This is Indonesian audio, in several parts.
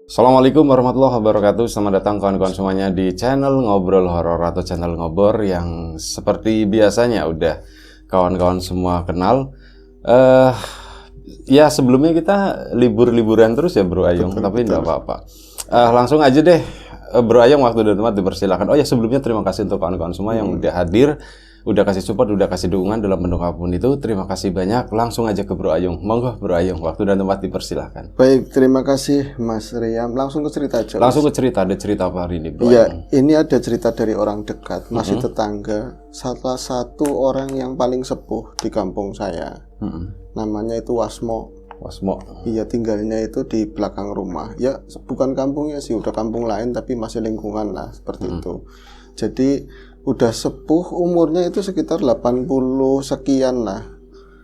Assalamualaikum warahmatullahi wabarakatuh. Selamat datang kawan-kawan semuanya di channel Ngobrol Horor atau channel Ngobor yang seperti biasanya udah kawan-kawan semua kenal. Ya sebelumnya kita libur-liburan terus ya Bro Ayung, tapi enggak apa-apa. Langsung aja deh Bro Ayung, waktu dan tempat dipersilakan. Oh ya, sebelumnya terima kasih untuk kawan-kawan semua yang udah hadir, udah kasih support, udah kasih dukungan dalam bentuk apapun itu. Terima kasih banyak. Langsung aja ke Bro Ayung. Monggo Bro Ayung, waktu dan tempat dipersilakan. Baik, terima kasih Mas Riam. Langsung ke cerita aja. Langsung ke cerita. Ada cerita apa hari ini Bro Iya, Ayung? ini ada cerita dari orang dekat, masih tetangga. Salah satu orang yang paling sepuh di kampung saya. Namanya itu Wasmo. Wasmo. Iya, tinggalnya itu di belakang rumah. Ya, bukan kampungnya sih, udah kampung lain tapi masih lingkungan lah, seperti itu. Jadi, udah sepuh, umurnya itu sekitar 80 sekian lah.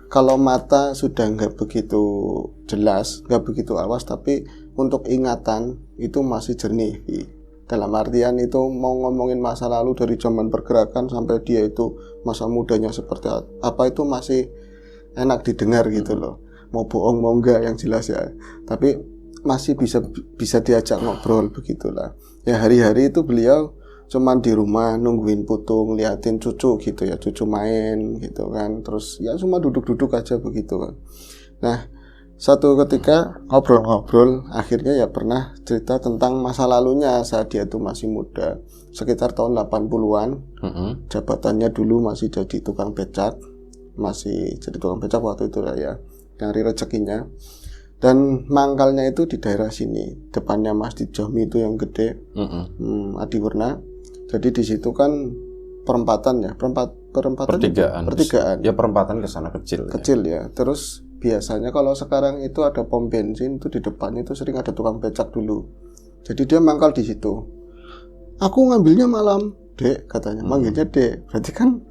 Kalau mata sudah nggak begitu jelas, nggak begitu awas, tapi untuk ingatan itu masih jernih. Dalam artian itu mau ngomongin masa lalu dari zaman pergerakan sampai dia itu masa mudanya seperti apa itu masih enak didengar gitu loh. Mau bohong mau enggak yang jelas ya. Tapi masih bisa diajak ngobrol begitulah. Ya hari-hari itu beliau cuman di rumah nungguin putu, ngeliatin cucu gitu ya, cucu main gitu kan, terus ya cuma duduk-duduk aja begitu kan. Nah, satu ketika ngobrol-ngobrol, akhirnya ya pernah cerita tentang masa lalunya saat dia tuh masih muda, sekitar tahun 80-an. Jabatannya dulu masih jadi tukang becak, waktu itu lah ya, nyari rezekinya. Dan mangkalnya itu di daerah sini, depannya Masjid Jami itu yang gede, Adiwarna. Jadi di situ kan perempatan ya, pertigaan. Ya perempatan ke sana kecil. Ya. Terus biasanya kalau sekarang itu ada pom bensin itu di depannya itu sering ada tukang becak dulu. Jadi dia mangkal di situ. Aku ngambilnya malam, Dek, katanya. Manggilnya Dek. Berarti kan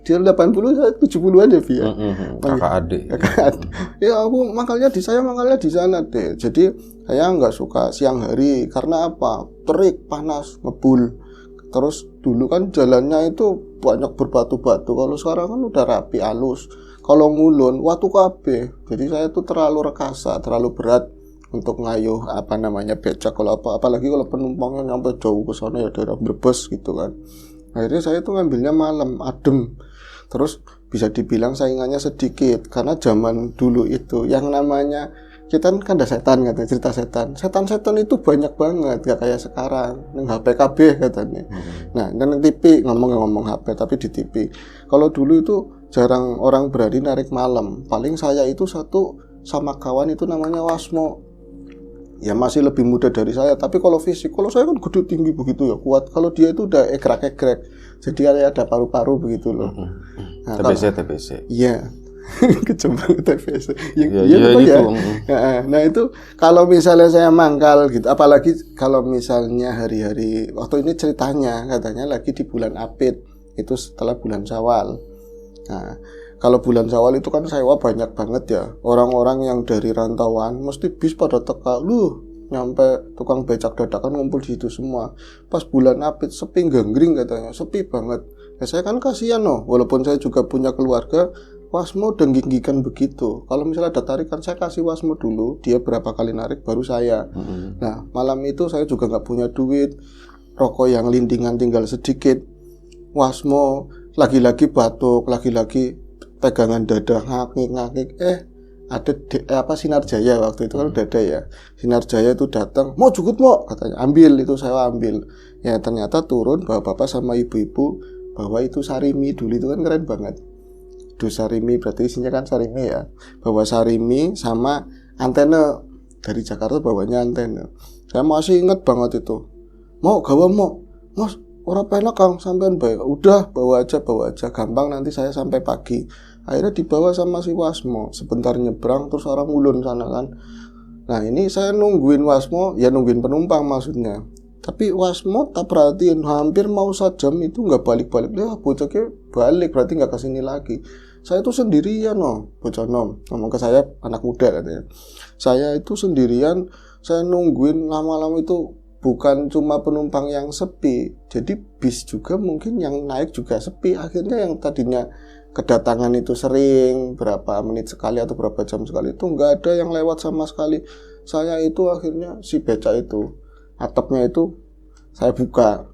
dia 80 saya 70-an ya, Bi. Kakak adik. Ya aku mangkalnya di sana, Dek. Jadi saya nggak suka siang hari karena apa? Terik, panas, ngebul. Terus dulu kan jalannya itu banyak berbatu-batu. Kalau sekarang kan udah rapi, halus. Kalau ngulon, watu kabeh. Jadi saya tuh terlalu rekasa, terlalu berat untuk ngayuh becak kalau apalagi kalau penumpangnya nyampe jauh ke sana ya daerah Brebes gitu kan. Akhirnya saya tuh ngambilnya malam, adem. Terus bisa dibilang saingannya sedikit karena zaman dulu itu yang namanya kita kan ada setan katanya, cerita setan itu banyak banget, gak kayak sekarang neng HP KB katanya. Nah, dan TV ngomong HP tapi di TV. Kalau dulu itu jarang orang berani narik malam. Paling saya itu satu sama kawan itu namanya Wasmo. Ya masih lebih muda dari saya, tapi kalau fisik, kalau saya kan gede tinggi begitu ya, kuat. Kalau dia itu udah egrek-egrek. Jadi ada paru-paru begitu loh. Nah, TBC. Iya. Kecembang TVC. Nah itu kalau misalnya saya mangkal gitu, apalagi kalau misalnya hari-hari waktu ini ceritanya katanya lagi di bulan Apit, itu setelah bulan Syawal. Nah kalau bulan Syawal itu kan sewa banyak banget ya, orang-orang yang dari rantauan mesti bis pada teka, nyampe tukang becak dadakan ngumpul di situ semua. Pas bulan Apit sepi ganggring katanya, sepi banget. Ya saya kan kasihan walaupun saya juga punya keluarga. Wasmo denggigikan begitu. Kalau misalnya ada tarikan, saya kasih Wasmo dulu. Dia berapa kali narik, baru saya. Nah, malam itu saya juga nggak punya duit. Rokok yang lindingan tinggal sedikit. Wasmo lagi-lagi batuk, lagi-lagi pegangan dada, ngakik-ngakik. Ada Sinar Jaya waktu itu kan udah ada ya. Sinar Jaya itu datang, mau jugut mau, katanya. Ambil, itu saya ambil. Ya ternyata turun bapak-bapak sama ibu-ibu bahwa itu sarimi dulu, itu kan keren banget. Sarimi berarti isinya kan sarimi ya, bawa sarimi sama antena dari Jakarta, bawanya antena. Saya masih ingat banget itu. Mau gawa mau, Mas, orang penak Kang sampean bae. Udah bawa aja, gampang nanti saya sampai pagi. Akhirnya dibawa sama si Wasmo, sebentar nyebrang terus orang ulun sana kan. Nah ini saya nungguin Wasmo, ya nungguin penumpang maksudnya. Tapi Wasmo tak perhatiin, hampir mau sejam itu nggak balik-balik. Ya bocahnya balik, berarti nggak kesini lagi. Saya itu sendirian bocah ngomong ke saya, anak muda katanya. Saya itu sendirian, saya nungguin lama-lama itu bukan cuma penumpang yang sepi. Jadi bis juga mungkin yang naik juga sepi. Akhirnya yang tadinya kedatangan itu sering, berapa menit sekali atau berapa jam sekali, itu nggak ada yang lewat sama sekali. Saya itu akhirnya si beca itu, atapnya itu saya buka,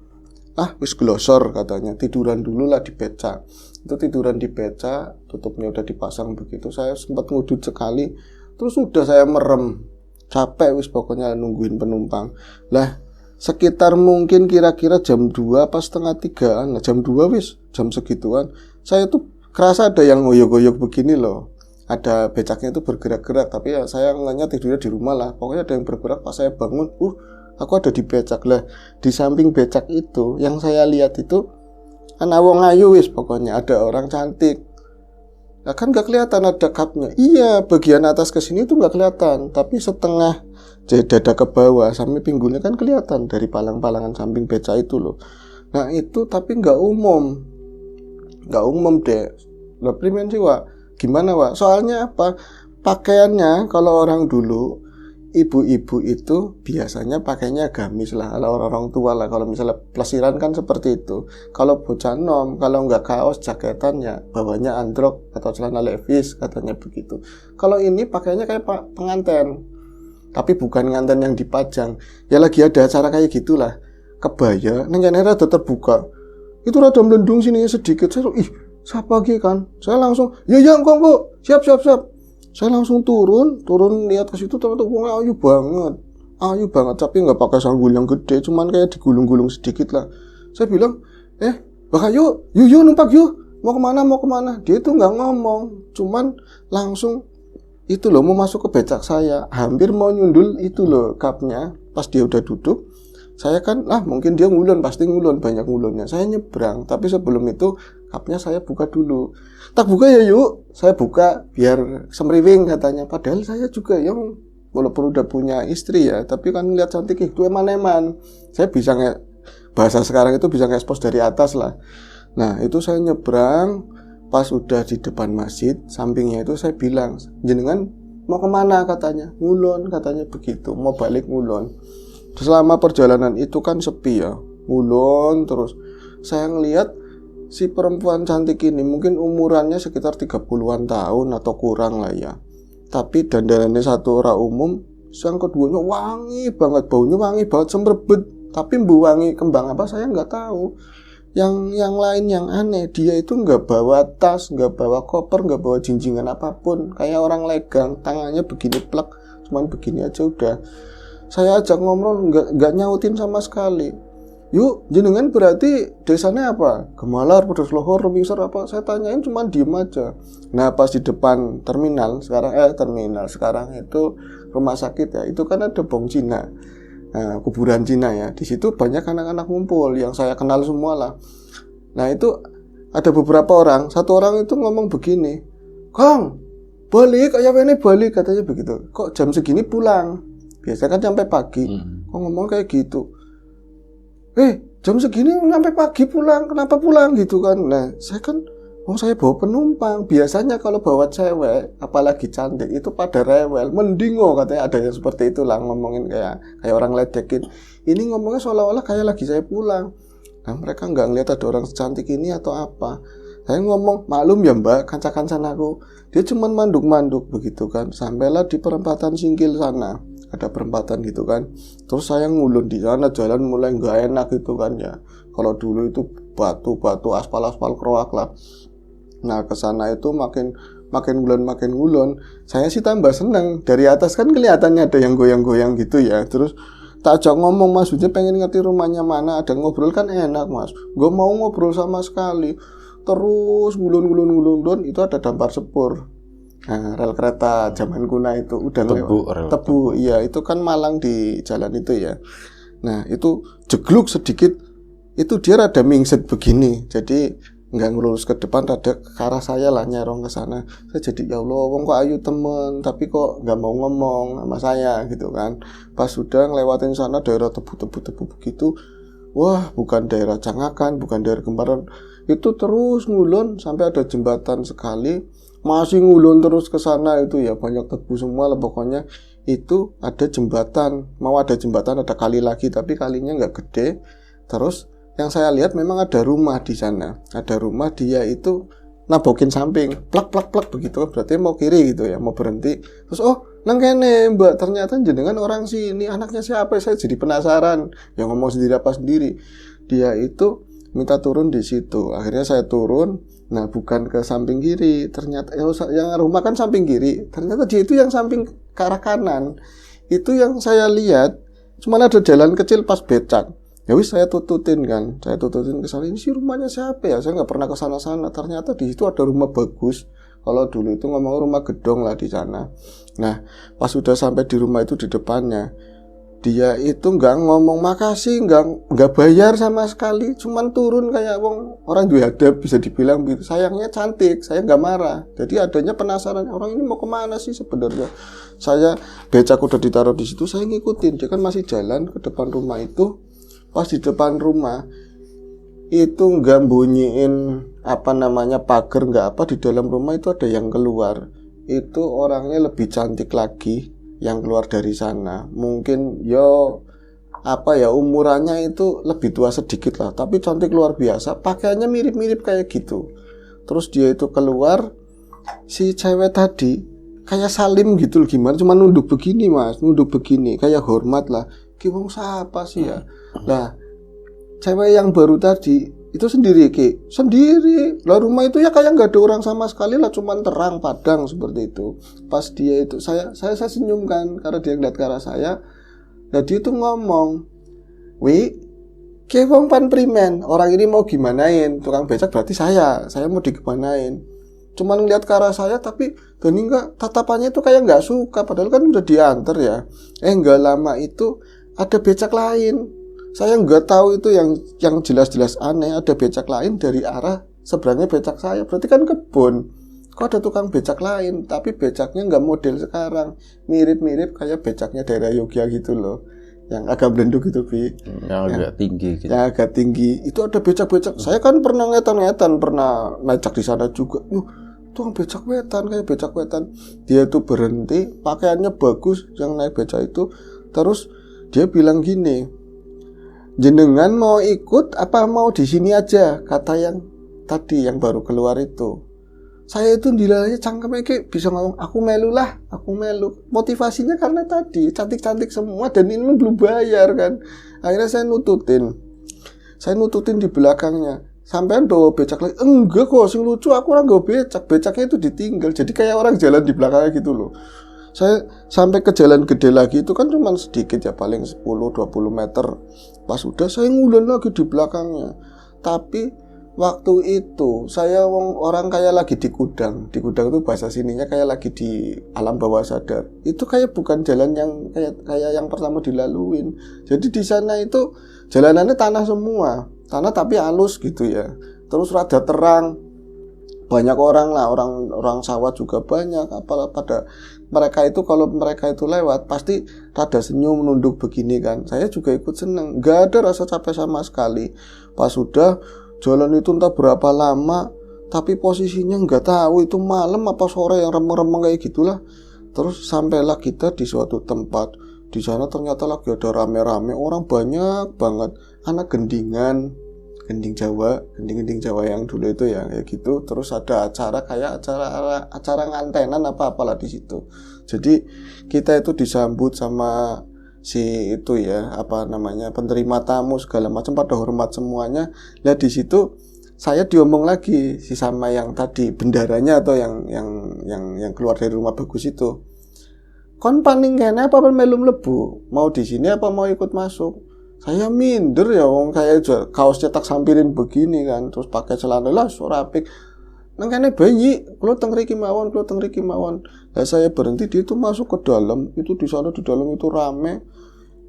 wis glosor katanya, tiduran dulu lah di beca. Itu tiduran di beca, tutupnya udah dipasang begitu, saya sempat ngudut sekali, terus udah saya merem, capek wis pokoknya nungguin penumpang. Lah sekitar mungkin kira-kira jam 2 pas setengah 3an, nah, jam 2 wis, jam segituan, saya tuh kerasa ada yang ngoyok-ngoyok begini loh. Ada becaknya itu bergerak-gerak, tapi ya saya nganya tidurnya di rumah lah. Pokoknya ada yang bergerak, pas saya bangun, aku ada di becak lah. Di samping becak itu, yang saya lihat itu ana wong ayu wis, pokoknya ada orang cantik. Nah, kan gak kelihatan ada cupnya. Iya, bagian atas ke sini tuh gak kelihatan, tapi setengah dada ke bawah sampai pinggulnya kan kelihatan dari palang-palangan samping becak itu loh. Nah itu tapi gak umum deh. Lah primen sih Wak? Gimana Wak? Soalnya apa? Pakaiannya kalau orang dulu, ibu-ibu itu biasanya pakainya gamis lah, ala orang tua lah. Kalau misalnya plesiran kan seperti itu. Kalau bocah nom, kalau nggak kaos jaketan ya bawahnya androk atau celana levis katanya begitu. Kalau ini pakainya kayak pengantin, tapi bukan nganten yang dipajang. Ya lagi ada acara kayak gitulah. Kebaya, nengnya rada terbuka. Itu rada melendung sini sedikit. Saya siapa lagi kan? Saya langsung, ya kok, siap. Saya langsung turun lihat ke situ, teman-teman ayu banget, tapi nggak pakai sanggul yang gede, cuman kayak digulung-gulung sedikit lah. Saya bilang, bakal yuk numpak yuk, mau kemana? Dia itu nggak ngomong, cuman langsung itu loh mau masuk ke becak saya, hampir mau nyundul itu loh cupnya. Pas dia udah duduk, saya kan mungkin dia ngulon, pasti ngulon, banyak ngulonnya. Saya nyebrang, tapi sebelum itu cupnya saya buka dulu. Tak buka ya yuk, saya buka biar semriwing katanya. Padahal saya juga yang walaupun udah punya istri ya, tapi kan ngeliat cantik itu eman-eman. Saya bisa bahasa sekarang itu bisa ngekspos dari atas lah. Nah itu saya nyebrang, pas udah di depan masjid, sampingnya itu saya bilang, jenengan mau kemana katanya, ngulon katanya begitu, mau balik ngulon. Selama perjalanan itu kan sepi ya, ngulon terus. Saya ngelihat si perempuan cantik ini mungkin umurannya sekitar 30-an tahun atau kurang lah ya. Tapi dandanannya satu orang umum, yang keduanya wangi banget, baunya wangi banget, semberbet. Tapi wangi kembang apa saya nggak tahu. Yang lain yang aneh, dia itu nggak bawa tas, nggak bawa koper, nggak bawa jinjingan apapun. Kayak orang legang, tangannya begini plek, cuman begini aja udah. Saya ajak ngobrol nggak nyautin sama sekali. Yuk, jenengan berarti desanya apa? Gemalar, Pedas Lohor, Rumingsor apa? Saya tanyain cuman diem aja. Nah, pas di depan terminal sekarang itu rumah sakit ya. Itu kan ada bong Cina. Nah, kuburan Cina ya. Di situ banyak anak-anak ngumpul yang saya kenal semua lah. Nah, itu ada beberapa orang. Satu orang itu ngomong begini, "Kang, balik, ayah ini balik," katanya begitu. "Kok jam segini pulang? Biasanya kan sampai pagi." Kok ngomong kayak gitu? Jam segini sampai pagi pulang, kenapa pulang gitu kan? Nah, saya kan, saya bawa penumpang. Biasanya kalau bawa cewek, apalagi cantik, itu pada rewel, mendingo katanya, ada yang seperti itulah, ngomongin kayak orang ledekin. Ini ngomongnya seolah-olah kayak lagi saya pulang. Nah, mereka nggak ngeliat ada orang secantik ini atau apa. Saya ngomong, maklum ya mbak, kanca-kancan aku. Dia cuman manduk-manduk begitu kan. Sampailah di perempatan Singkil sana. Ada perempatan gitu kan. Terus saya ngulun di sana, jalan mulai nggak enak gitu kan ya. Kalau dulu itu batu, aspal keroak lah. Nah kesana itu makin ngulon. Saya sih tambah seneng. Dari atas kan kelihatannya ada yang goyang-goyang gitu ya. Terus tak ajak ngomong, maksudnya pengen ngerti rumahnya mana. Ada ngobrol kan enak mas. Gue mau ngobrol sama sekali. Terus ngulun, itu ada dampar sepur. Nah, rel kereta zaman kuna itu udah tebu, iya itu kan malang di jalan itu ya. Nah itu jegluk sedikit, itu dia rada mingset begini, jadi nggak ngelurus ke depan, rada ke arah saya lah, nyerong ke sana. Saya jadi ya Allah, wong kok ayu temen, tapi kok nggak mau ngomong sama saya gitu kan. Pas sudah ngelewatin sana daerah tebu begitu, wah bukan daerah Cangakan, bukan daerah Kembaran, itu terus ngulon sampai ada jembatan sekali. Masih ngulon terus ke sana itu ya, banyak tebu semua lah pokoknya. Itu ada jembatan, ada kali lagi tapi kalinya nggak gede. Terus yang saya lihat memang ada rumah di sana. Ada rumah, dia itu nabokin samping, plak begitu, berarti mau kiri gitu ya, mau berhenti. Terus nang kene Mbak, ternyata jenengan orang sini, anaknya siapa? Saya jadi penasaran. Yang ngomong sendiri apa sendiri. Dia itu minta turun di situ. Akhirnya saya turun. Nah, bukan ke samping kiri. Ternyata yang rumah kan samping kiri. Ternyata dia itu yang samping ke arah kanan. Itu yang saya lihat. Cuman ada jalan kecil pas becak. Ya wis saya tututin kan. Saya tututin ke sana. Ini sih rumahnya siapa ya? Saya nggak pernah ke sana-sana. Ternyata di situ ada rumah bagus. Kalau dulu itu ngomong rumah gedong lah di sana. Nah, pas sudah sampai di rumah itu di depannya, dia itu nggak ngomong makasih, nggak bayar sama sekali, cuman turun kayak orang duwe adab bisa dibilang gitu. Sayangnya cantik, saya nggak marah. Jadi adanya penasaran, orang ini mau kemana sih sebenarnya. Saya becak udah ditaruh di situ, saya ngikutin. Dia kan masih jalan ke depan rumah itu. Pas di depan rumah itu nggak bunyiin pagar, nggak apa, di dalam rumah itu ada yang keluar. Itu orangnya lebih cantik lagi yang keluar dari sana. Mungkin umurannya itu lebih tua sedikit lah, tapi cantik luar biasa. Pakaiannya mirip-mirip kayak gitu. Terus dia itu keluar, si cewek tadi kayak salim gitu, gimana, cuma nunduk begini mas, nunduk begini kayak hormat lah. Gimana siapa sih ya? Nah, cewek yang baru tadi itu sendiri lah, rumah itu ya kayak nggak ada orang sama sekali lah, cuman terang padang seperti itu. Pas dia itu saya senyum kan, karena dia ngeliat ke arah saya. Nah, dia itu ngomong, wong pan primen, orang ini mau gimanain, tukang becak berarti saya mau digimanain. Cuman ngeliat ke arah saya, tapi Doni enggak, tatapannya itu kayak nggak suka, padahal kan udah diantar ya. Nggak lama itu ada becak lain. Saya nggak tahu itu yang jelas-jelas aneh, ada becak lain dari arah seberangnya becak saya. Berarti kan kebun. Kok ada tukang becak lain, tapi becaknya nggak model sekarang, mirip-mirip kayak becaknya daerah Yogyakarta gitu loh, yang agak belenduk gitu, Bi. Yang agak tinggi gitu. Yang agak tinggi. Itu ada becak-becak. Saya kan pernah ngetan, pernah becak di sana juga. Tukang becak wetan, kayak becak wetan. Dia tuh berhenti, pakaiannya bagus yang naik becak itu. Terus dia bilang gini, jenengan mau ikut apa mau di sini aja, kata yang tadi yang baru keluar itu. Saya itu dilanya cangkemnya kayak bisa ngomong, aku melu. Motivasinya karena tadi cantik-cantik semua dan ini belum bayar kan. Akhirnya saya nututin di belakangnya. Sampean bawa becak lagi? Enggak kok, sing lucu aku orang gak becaknya itu ditinggal. Jadi kayak orang jalan di belakangnya gitu loh. Saya sampai ke jalan gede lagi itu kan cuma sedikit ya, paling 10-20 meter. Pas udah saya ngulen lagi di belakangnya. Tapi waktu itu saya orang kayak lagi di gudang. Di gudang itu bahasa sininya kayak lagi di alam bawah sadar. Itu kayak bukan jalan yang kayak yang pertama dilaluin. Jadi di sana itu jalanannya tanah semua. Tanah tapi halus gitu ya. Terus rada terang. Banyak orang lah, orang sawah juga banyak. Pada mereka itu, kalau mereka itu lewat pasti rada senyum, nunduk begini kan. Saya juga ikut seneng, gak ada rasa capek sama sekali. Pas sudah jalan itu entah berapa lama, tapi posisinya nggak tahu itu malam apa sore yang remeng-remeng kayak gitulah. Terus sampailah kita di suatu tempat. Di sana ternyata lagi ada rame-rame orang, banyak banget anak gending Jawa yang dulu itu ya kayak gitu. Terus ada acara kayak acara ngantenan apalah di situ. Jadi kita itu disambut sama si itu ya, penerima tamu segala macam, pada hormat semuanya. Lah di situ saya diomong lagi si sama yang tadi bendaranya atau yang keluar dari rumah bagus itu. Kon paling kene apa melu mlebu? Mau di sini apa mau ikut masuk? Saya minder ya, kayak kaos cetak sampirin begini kan, terus pakai celana lah rapik. Nang kene bayi, kalau teng mriki mawon. Lah saya berhenti, dia itu masuk ke dalam, itu di sana di dalam itu rame.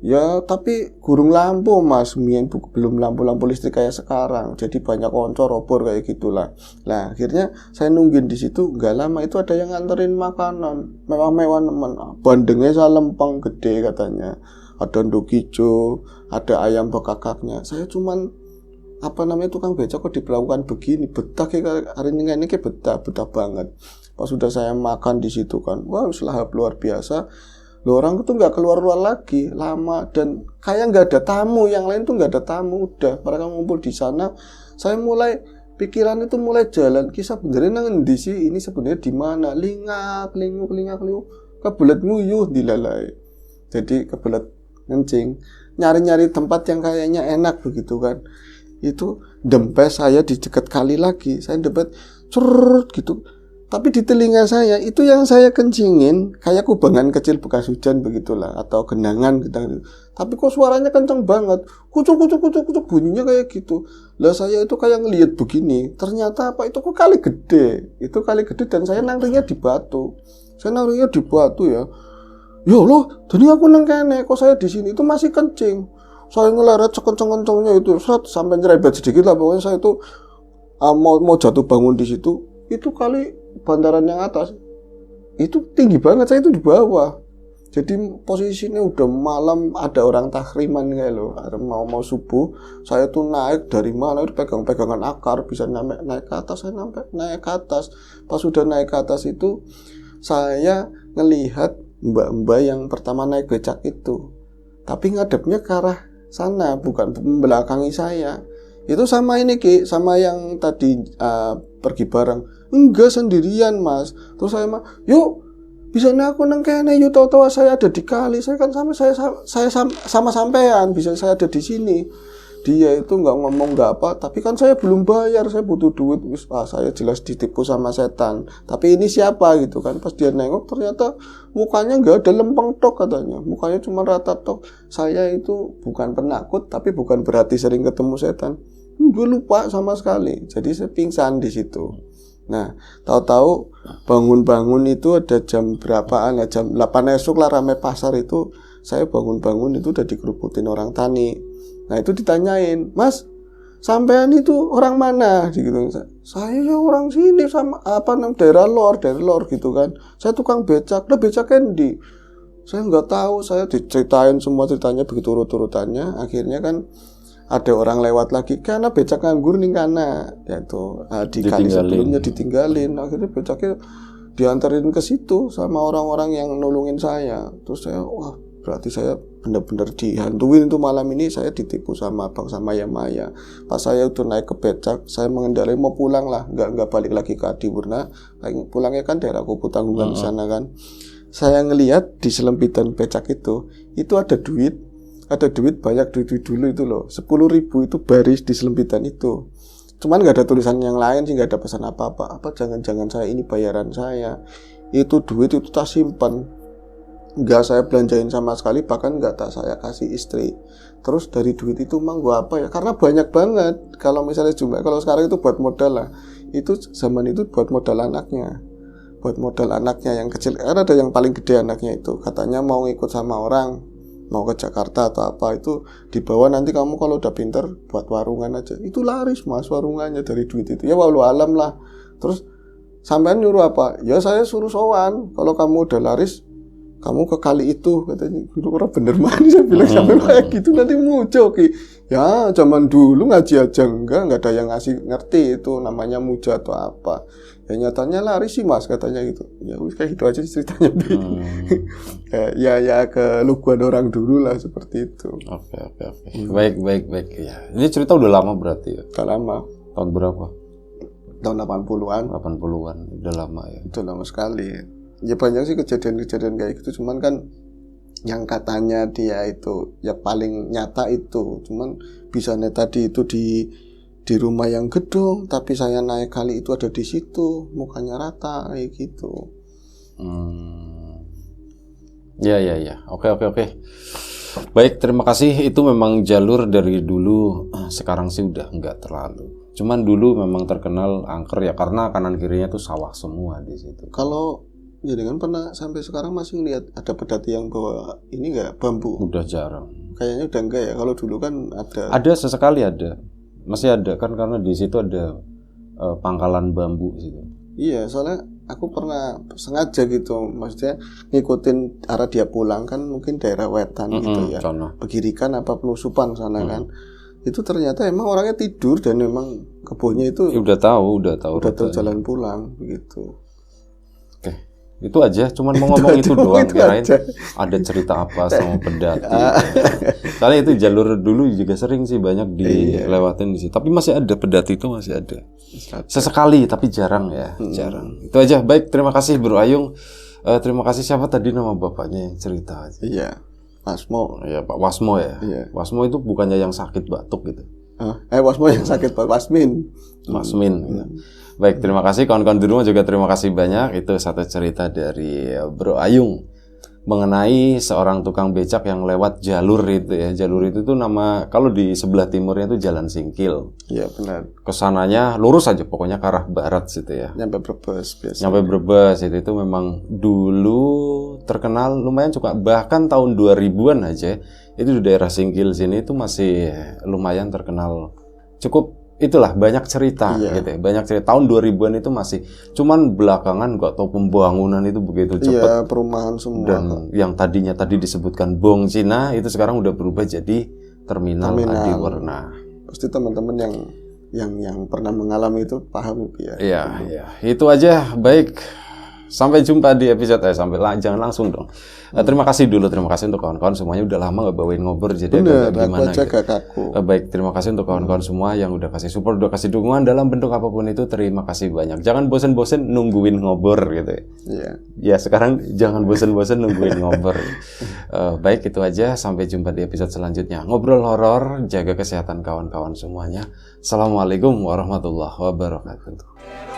Ya, tapi gurung lampu Mas, belum lampu listrik kayak sekarang. Jadi banyak oncor obor kayak gitulah. Nah, akhirnya saya nungguin di situ, enggak lama itu ada yang nganterin makanan, mewah-mewah nemen. Bandengnya salempang gede katanya. Ada nduk hijau, ada ayam bekakaknya. Saya cuman tukang becak kok diperlakukan begini, betah kayak hari ini kayak betah banget. Pas sudah saya makan di situ kan, wah lahap luar biasa. Loh, orang itu nggak keluar lagi lama, dan kayak nggak ada tamu, yang lain tuh nggak ada tamu, udah mereka ngumpul di sana. Saya mulai pikiran itu mulai jalan. Kisah sebenarnya nang endi sih? Ini sebenarnya di mana? Lingak, kebelet nguyuh dilalai. Jadi kebelet ngencing, nyari-nyari tempat yang kayaknya enak begitu kan. Itu dempes saya di dekat kali lagi. Saya dempet curut gitu. Tapi di telinga saya itu yang saya kencingin kayak kubangan kecil bekas hujan begitulah atau genangan gitu. Tapi kok suaranya kencang banget, kucuk bunyinya kayak gitu. Lah saya itu kayak ngelihat begini. Ternyata apa itu kok kali gede. Itu kali gede dan saya nangringnya di batu. Ya. Ya Allah, tadi aku nang kene kok saya di sini itu masih kencing. Saya ngeleret sekencang-kencangnya itu sampai nyerempet sedikit lah pokoknya saya itu mau jatuh bangun di situ. Itu kali bantaran yang atas itu tinggi banget, saya itu di bawah. Jadi posisinya udah malam, ada orang takriman kayak lo, mau subuh. Saya tuh naik dari mana itu pegangan akar bisa naik ke atas. Saya naik ke atas. Pas sudah naik ke atas itu saya ngelihat mbak-mbak yang pertama naik becak itu, tapi ngadepnya ke arah sana, bukan membelakangi saya. Itu sama ini Ki, sama yang tadi pergi bareng. Enggak, sendirian Mas. Terus saya yuk bisa aku nang kene, yuk tahu-tahu saya ada di kali. Saya kan sama sampean, bisa saya ada di sini. Dia itu nggak ngomong nggak apa, tapi kan saya belum bayar, saya butuh duit. Saya jelas ditipu sama setan. Tapi ini siapa gitu kan? Pas dia nengok ternyata mukanya nggak ada lempeng tok katanya, mukanya cuma rata tok. Saya itu bukan penakut, tapi bukan berarti sering ketemu setan. Gue lupa sama sekali. Jadi saya pingsan di situ. Nah, tahu-tahu bangun-bangun itu ada jam berapaan ya, jam 8 esok lah rame pasar itu. Saya bangun-bangun itu udah dikeruputin orang tani. Nah, itu ditanyain, "Mas, sampean itu orang mana?" gitu. Saya ya orang sini sama daerah lor gitu kan. Saya tukang becak. Lah becak endi? Saya nggak tahu, saya diceritain semua ceritanya begitu urut-urutannya. Akhirnya kan ada orang lewat lagi karena becak nganggur nih kana yaitu di kali sebelumnya ditinggalin. Akhirnya becaknya diantarin ke situ sama orang-orang yang nolongin saya. Terus saya wah berarti saya benar-benar dihantuin itu malam ini, saya ditipu sama abang sama Yamaya. Pas saya udah naik ke becak, saya mengendarai mau pulang lah, nggak balik lagi ke Adiwurna. Pulangnya kan daerah Kupu Tanggungan di sana kan. Saya ngelihat di selempitan becak itu ada duit. Ada duit banyak, duit dulu itu loh, 10.000 itu baris di selempitan itu. Cuman nggak ada tulisan yang lain sih, nggak ada pesan apa-apa. Apa jangan-jangan saya ini bayaran saya? Itu duit itu tak simpan, nggak saya belanjain sama sekali, bahkan nggak tak saya kasih istri. Terus dari duit itu emang gua apa ya? Karena banyak banget. Kalau misalnya jumlah, kalau sekarang itu buat modal lah. Itu zaman itu buat modal anaknya. Buat modal anaknya yang kecil. Karena ada yang paling gede anaknya itu. Katanya mau ngikut sama orang, mau ke Jakarta atau apa, itu dibawa nanti kamu kalau udah pinter buat warungan aja. Itu laris Mas warungannya dari duit itu. Ya walau alam lah. Terus sampean nyuruh apa? Ya saya suruh sowan. Kalau kamu udah laris, kamu ke kali itu katanya. Itu orang bener mana saya bilang sampai kayak gitu nanti muncul Ki. Ya zaman dulu ngaji aja enggak ada yang ngerti itu namanya muja atau apa. Ya nyatanya laris sih Mas katanya gitu. Ya kayak gitu aja ceritanya. Ya keluguan orang dulu lah seperti itu. Oke. Baik ya. Ini cerita udah lama berarti ya? Udah lama. Tahun berapa? Tahun 80-an. Udah lama ya. Udah lama sekali. Ya banyak sih kejadian-kejadian kayak gitu, cuman kan yang katanya dia itu ya paling nyata itu, cuman bisanya tadi itu di rumah yang gedung, tapi saya naik kali itu ada di situ, mukanya rata kayak gitu. Ya. Oke. Baik, terima kasih. Itu memang jalur dari dulu. Sekarang sih udah enggak terlalu. Cuman dulu memang terkenal angker ya karena kanan kirinya tuh sawah semua di situ. Kalau jadi kan pernah sampai sekarang masih ngeliat ada pedati yang bawa ini enggak bambu? Udah jarang. Kayaknya udah enggak ya. Kalau dulu kan ada. Ada sesekali ada. Masih ada kan karena di situ ada pangkalan bambu situ. Iya, soalnya aku pernah sengaja gitu, maksudnya ngikutin arah dia pulang kan mungkin daerah wetan gitu ya. Sana. Pegirikan apa penusupan sana kan. Itu ternyata emang orangnya tidur dan memang kebunnya itu udah tahu jalan pulang begitu. Oke. Itu aja, cuman mau ngomong itu doang, itu kirain aja. ada cerita apa sama pedati. Soalnya itu jalur dulu juga sering sih banyak dilewatin di situ. Tapi masih ada pedati itu masih ada. Sesekali tapi jarang ya, jarang. Itu aja. Baik, terima kasih Bro Ayung. Terima kasih. Siapa tadi nama bapaknya yang cerita aja? Iya, Wasmo. Ya Pak Wasmo ya. Iya. Wasmo itu bukannya yang sakit batuk gitu. Wasmo yang sakit Pak Wasmin. Masmin. Gitu. Baik, terima kasih kawan-kawan di rumah juga terima kasih banyak. Itu satu cerita dari Bro Ayung mengenai seorang tukang becak yang lewat jalur itu ya. Jalur itu tuh nama kalau di sebelah timurnya itu Jalan Singkil. Iya benar. Kesananya lurus aja pokoknya ke arah barat situ ya. Nyampe Brebes biasa. Nyampe Brebes itu memang dulu terkenal lumayan suka, bahkan tahun 2000-an aja itu di daerah Singkil sini itu masih lumayan terkenal, cukup itulah banyak cerita gitu ya. Banyak cerita tahun 2000-an itu masih, cuman belakangan gak tahu pembangunan itu begitu cepat. Iya, perumahan semua. Dan yang tadinya tadi disebutkan Bong Cina itu sekarang udah berubah jadi terminal. Adiwarna. Pasti teman-teman yang pernah mengalami itu paham ya. Iya. Itu aja. Baik. Sampai jumpa di episode jangan langsung dong. Terima kasih dulu, terima kasih untuk kawan-kawan semuanya, udah lama gak bawain ngobrol jadi agak gimana gitu. Baik, terima kasih untuk kawan-kawan semua yang udah kasih support, udah kasih dukungan dalam bentuk apapun itu, terima kasih banyak. Jangan bosen-bosen nungguin ngobrol gitu ya. Iya. Ya sekarang jangan bosen-bosen nungguin ngobrol. Baik, itu aja, sampai jumpa di episode selanjutnya. Ngobrol horor, jaga kesehatan kawan-kawan semuanya. Assalamualaikum warahmatullahi wabarakatuh.